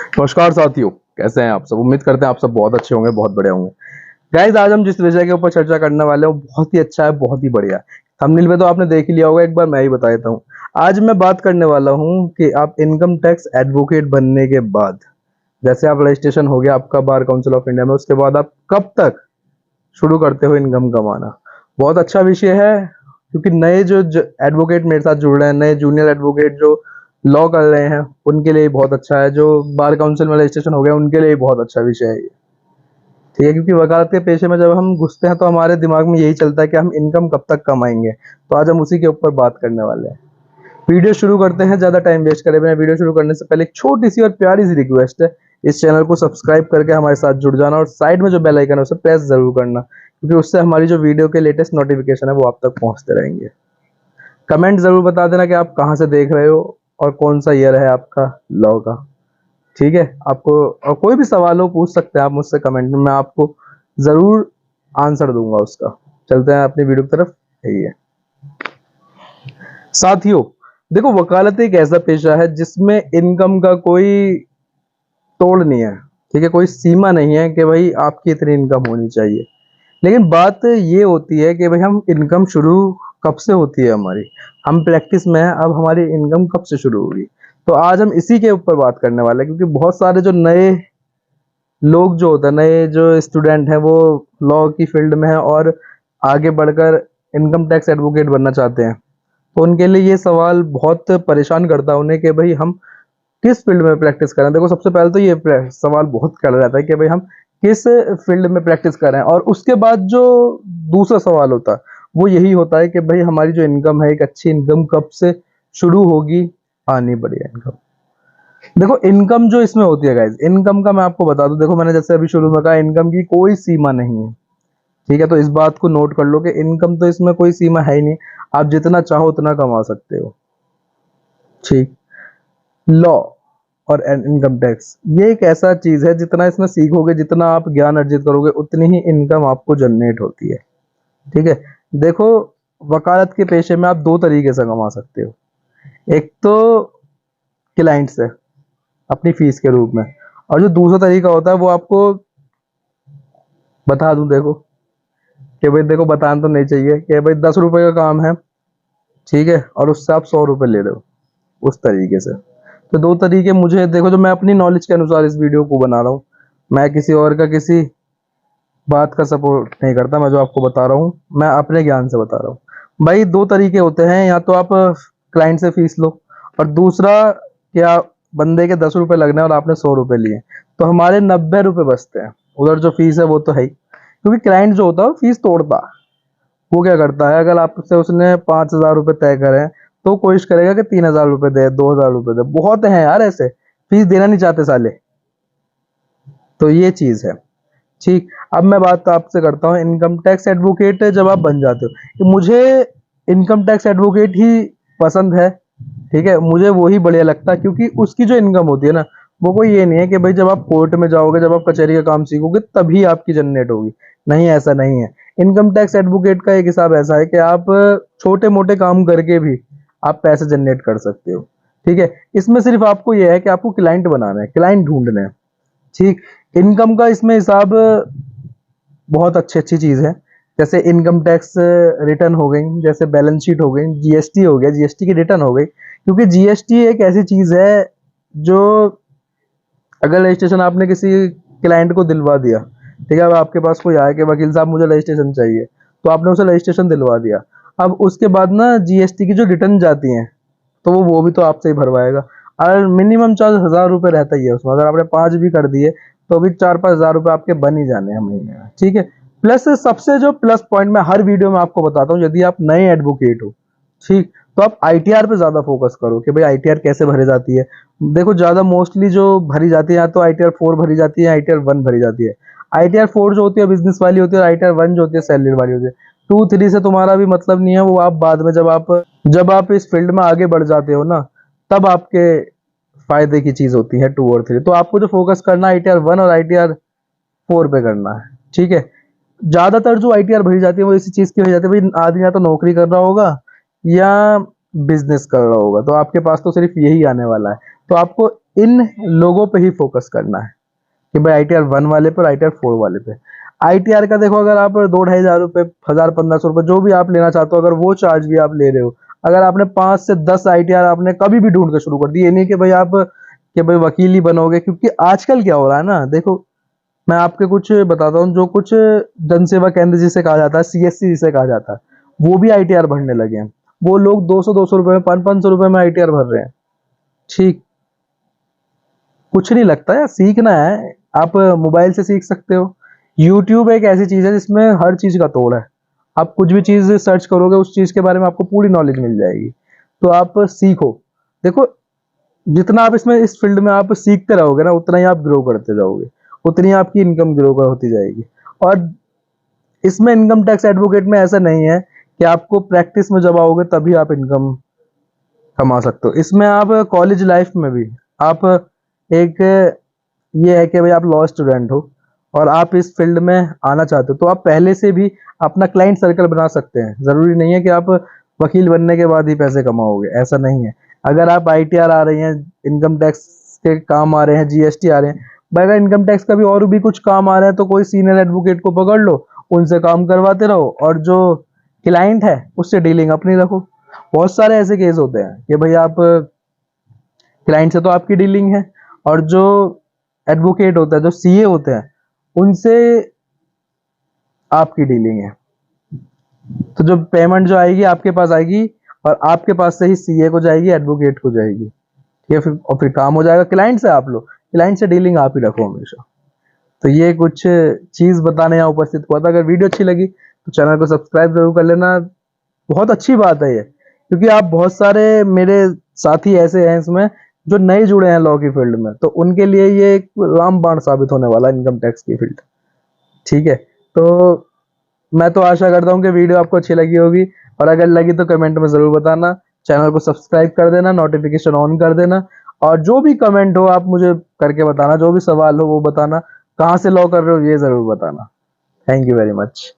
नमस्कार साथियों, कैसे हैं आप सब। उम्मीद करते हैं आप सब बहुत अच्छे होंगे, बहुत बढ़िया होंगे। गाइस, आज हम जिस विषय के ऊपर चर्चा करने वाले हैं वो बहुत ही अच्छा है, बहुत ही बढ़िया है। थंबनेल में तो आपने देख ही लिया होगा, एक बार मैं ही बता देता हूँ। आज मैं बात करने वाला हूँ कि आप इनकम टैक्स एडवोकेट बनने के बाद, जैसे आप रजिस्ट्रेशन हो गया आपका बार काउंसिल ऑफ इंडिया में, उसके बाद आप कब तक शुरू करते हो इनकम कमाना। बहुत अच्छा विषय है, क्योंकि नए जो एडवोकेट मेरे साथ जुड़ रहे हैं, नए जूनियर एडवोकेट जो लॉ कर रहे हैं, उनके लिए बहुत अच्छा है। जो बार काउंसिल में रजिस्ट्रेशन हो गया उनके लिए बहुत अच्छा विषय है ये। ठीक है, क्योंकि वकालत के पेशे में जब हम घुसते हैं तो हमारे दिमाग में यही चलता है कि हम इनकम कब तक कमाएंगे। तो आज हम उसी के ऊपर बात करने वाले हैं। वीडियो शुरू करते हैं, ज्यादा टाइम वेस्ट करे बिना। वीडियो शुरू करने से पहले एक छोटी सी और प्यारी सी रिक्वेस्ट है, इस चैनल को सब्सक्राइब करके हमारे साथ जुड़ जाना और साइड में जो बेल आइकन है उसे प्रेस जरूर करना, क्योंकि उससे हमारी जो वीडियो के लेटेस्ट नोटिफिकेशन है वो आप तक पहुंचते रहेंगे। कमेंट जरूर बता देना कि आप कहाँ से देख रहे हो और कौन सा ईयर है आपका लॉ का। ठीक है, आपको और कोई भी सवाल हो पूछ सकते हैं आप मुझसे कमेंट में, मैं आपको जरूर आंसर दूंगा उसका। चलते हैं अपनी वीडियो की तरफ। यही है साथियों, देखो, वकालत एक ऐसा पेशा है जिसमें इनकम का कोई तोड़ नहीं है। ठीक है, कोई सीमा नहीं है कि भाई आपकी इतनी इनकम होनी चाहिए। लेकिन बात ये होती है कि भाई हम इनकम शुरू कब से होती है हमारी। हम प्रैक्टिस में हैं, अब हमारी इनकम कब से शुरू होगी। तो आज हम इसी के ऊपर बात करने वाले हैं, क्योंकि बहुत सारे जो नए लोग जो होते हैं, नए जो स्टूडेंट हैं, वो लॉ की फील्ड में है और आगे बढ़कर इनकम टैक्स एडवोकेट बनना चाहते हैं। तो उनके लिए ये सवाल बहुत परेशान करता है उन्हें कि भाई हम किस फील्ड में प्रैक्टिस करें। देखो, सबसे पहले तो ये सवाल बहुत कर रहता है कि भाई हम किस फील्ड में प्रैक्टिस करें, और उसके बाद जो दूसरा सवाल होता है वो यही होता है कि भाई हमारी जो इनकम है, एक अच्छी इनकम कब से शुरू होगी, आनी बढ़िया इनकम। देखो, इनकम जो इसमें होती है गाइज, इनकम का मैं आपको बता दूं। देखो, मैंने जैसे अभी शुरू में कहा, इनकम की कोई सीमा नहीं है। ठीक है, तो इस बात को नोट कर लो कि इनकम तो इसमें कोई सीमा है ही नहीं। आप जितना चाहो उतना कमा सकते हो। ठीक। लॉ और इनकम टैक्स ये एक ऐसा चीज है, जितना इसमें सीखोगे, जितना आप ज्ञान अर्जित करोगे, उतनी ही इनकम आपको जनरेट होती है। ठीक है। देखो, वकालत के पेशे में आप दो तरीके से कमा सकते हो। एक तो क्लाइंट से अपनी फीस के रूप में, और जो दूसरा तरीका होता है वो आपको बता दूं। देखो कि भाई, देखो, बताना तो नहीं चाहिए कि भाई 10 रुपए का काम है, ठीक है, और उससे आप 100 रुपए ले रहे हो, उस तरीके से। तो दो तरीके मुझे, देखो, जो मैं अपनी नॉलेज के अनुसार इस वीडियो को बना रहा हूँ, मैं किसी और का किसी बात का सपोर्ट नहीं करता। मैं जो आपको बता रहा हूँ मैं अपने ज्ञान से बता रहा हूँ। भाई, दो तरीके होते हैं, या तो आप क्लाइंट से फीस लो, और दूसरा क्या, बंदे के 10 रुपए लगने और आपने 100 रुपए लिए, तो हमारे 90 रुपए बचते हैं। उधर जो फीस है वो तो है ही, क्योंकि क्लाइंट जो होता है वो फीस तोड़ता है। वो क्या करता है, अगर आपसे उसने 5,000 रुपए तय करे हैं, तो कोशिश करेगा कि 3,000 रुपए दे, 2,000 रुपए दे। बहुत हैं यार ऐसे, फीस देना नहीं चाहते साले। तो ये चीज है। ठीक। अब मैं बात आपसे करता हूँ इनकम टैक्स एडवोकेट जब आप बन जाते हो, कि मुझे इनकम टैक्स एडवोकेट ही पसंद है। ठीक है, मुझे वो ही बढ़िया लगता है, क्योंकि उसकी जो इनकम होती है ना, वो कोई ये नहीं है कि भाई जब आप कोर्ट में जाओगे, जब आप कचहरी का काम सीखोगे तभी आपकी जनरेट होगी। नहीं, ऐसा नहीं है। इनकम टैक्स एडवोकेट का एक हिसाब ऐसा है कि आप छोटे मोटे काम करके भी आप पैसे जनरेट कर सकते हो। ठीक है, इसमें सिर्फ आपको यह है कि आपको क्लाइंट बनाना है, क्लाइंट ढूंढना है। ठीक। इनकम का इसमें हिसाब बहुत अच्छी अच्छी चीज है, जैसे इनकम टैक्स रिटर्न हो गई, जैसे बैलेंस शीट हो गई, जीएसटी हो गया, जीएसटी की रिटर्न हो गई। क्योंकि जीएसटी एक ऐसी चीज है जो, अगर रजिस्ट्रेशन आपने किसी क्लाइंट को दिलवा दिया, ठीक है, अब आपके पास कोई आया कि वकील साहब मुझे रजिस्ट्रेशन चाहिए, तो आपने उसे रजिस्ट्रेशन दिलवा दिया। अब उसके बाद ना जीएसटी की जो रिटर्न जाती है, तो वो भी तो आपसे ही भरवाएगा। और मिनिमम चार्ज 1,000 रुपये रहता ही है उसमें। अगर आपने 5 भी कर दिए तो भी 4-5 हज़ार रुपये आपके बन ही जाने हैं महीने में। ठीक है। प्लस सबसे जो प्लस पॉइंट मैं हर वीडियो में आपको बताता हूँ, यदि आप नए एडवोकेट हो, ठीक, तो आप आईटीआर पे ज्यादा फोकस करो कि भाई आईटीआर कैसे भरी जाती है। देखो, ज्यादा मोस्टली जो भरी जाती है, या तो आईटीआर 4 भरी जाती है, आईटीआर 1 भरी जाती है। आईटीआर 4 जो होती है बिजनेस वाली होती है, और आईटीआर 1 जो होती है सैलरी वाली होती है। 2-3 से तुम्हारा भी मतलब नहीं है, वो आप बाद में जब आप इस फील्ड में आगे बढ़ जाते हो ना, तब आपके फायदे की चीज होती है 2 और 3। तो आपको जो फोकस करना है आईटीआर 1 और आईटीआर 4 पे करना है। ठीक है। ज्यादातर जो आईटीआर भरी जाती है वो इसी चीज की हो जाती है, भाई आदमी या तो नौकरी कर रहा होगा या बिजनेस कर रहा होगा, तो आपके पास तो सिर्फ यही आने वाला है। तो आपको इन लोगों पे ही फोकस करना है कि भाई ITR 1 वाले पे और ITR 4 वाले पे। ITR का देखो, अगर आप 2-2,500 रुपये, 1,000-1,500 रुपये जो भी आप लेना चाहते हो, अगर वो चार्ज भी आप ले रहे हो, अगर आपने 5 से 10 ITR आपने कभी भी ढूंढ के शुरू कर दी, ये नहीं कि भाई आप कि भाई वकील ही बनोगे। क्योंकि आजकल क्या हो रहा है ना, देखो मैं आपके कुछ बताता हूँ, जो कुछ जन सेवा केंद्र जिसे कहा जाता है, CSC जिसे कहा जाता है, वो भी ITR भरने लगे हैं। वो लोग 200-200 रुपये में, 500-500 रुपये में ITR भर रहे हैं। ठीक, कुछ नहीं लगता है, सीखना है, आप मोबाइल से सीख सकते हो। यूट्यूब एक ऐसी चीज है जिसमें हर चीज का तोड़ है। आप कुछ भी चीज सर्च करोगे, उस चीज के बारे में आपको पूरी नॉलेज मिल जाएगी। तो आप सीखो। देखो, जितना आप इसमें इस फील्ड में आप सीखते रहोगे ना, उतना ही आप ग्रो करते जाओगे, उतनी आपकी इनकम ग्रो होती जाएगी। और इसमें इनकम टैक्स एडवोकेट में ऐसा नहीं है कि आपको प्रैक्टिस में जब आओगे तभी आप इनकम कमा सकते हो। इसमें आप कॉलेज लाइफ में भी आप एक, ये है कि भाई आप लॉ स्टूडेंट हो और आप इस फील्ड में आना चाहते हो, तो आप पहले से भी अपना क्लाइंट सर्कल बना सकते हैं। जरूरी नहीं है कि आप वकील बनने के बाद ही पैसे कमाओगे, ऐसा नहीं है। अगर आप ITR आ रही हैं, इनकम टैक्स के काम आ रहे हैं, GST आ रहे हैं, भाई अगर इनकम टैक्स का भी और भी कुछ काम आ रहा है तो कोई सीनियर एडवोकेट को पकड़ लो, उनसे काम करवाते रहो, और जो क्लाइंट है उससे डीलिंग अपनी रखो। बहुत सारे ऐसे केस होते हैं कि भाई आप क्लाइंट से तो आपकी डीलिंग है, और जो एडवोकेट होता है, जो CA होते हैं, उनसे आपकी डीलिंग है। तो जो पेमेंट जो आएगी आपके पास आएगी, और आपके पास से ही CA को जाएगी, एडवोकेट को जाएगी। ठीक है, फिर और फिर काम हो जाएगा। क्लाइंट से आप लो, क्लाइंट से डीलिंग आप ही रखो हमेशा। तो ये कुछ चीज बताने यहाँ उपस्थित हुआ था। अगर वीडियो अच्छी लगी तो चैनल को सब्सक्राइब जरूर कर लेना। बहुत अच्छी बात है ये, क्योंकि आप बहुत सारे मेरे साथी ऐसे हैं इसमें जो नए जुड़े हैं लॉ की फील्ड में, तो उनके लिए ये एक रामबाण साबित होने वाला है इनकम टैक्स की फील्ड। ठीक है, तो मैं तो आशा करता हूँ कि वीडियो आपको अच्छी लगी होगी, और अगर लगी तो कमेंट में जरूर बताना। चैनल को सब्सक्राइब कर देना, नोटिफिकेशन ऑन कर देना, और जो भी कमेंट हो आप मुझे करके बताना, जो भी सवाल हो वो बताना, कहाँ से लॉ कर रहे हो ये जरूर बताना। Thank you very much.